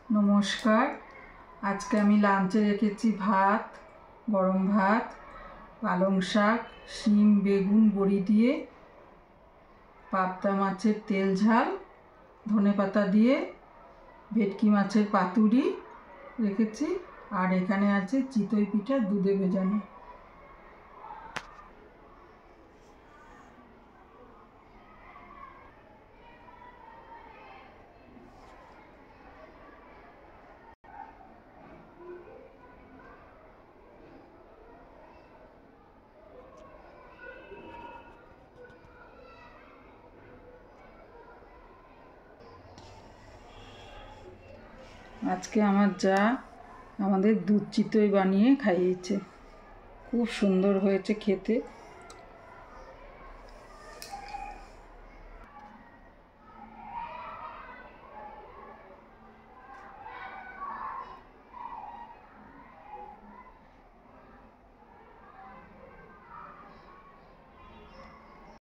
নমস্কার। আজকে আমি লাঞ্চে রেখেছি ভাত, গরম ভাত, পালং শাক, শিম, বেগুন, বড়ি দিয়ে, পাবদা মাছের তেল ঝাল, ধনেপাতা দিয়ে, ভেটকি মাছের পাতুরি রেখেছি। আর এখানে আছে চিতই পিঠা দুধে ভেজানো। আজকে আমার যা আমাদের দুধ চিতই বানিয়ে খাইয়েছে, খুব সুন্দর হয়েছে খেতে।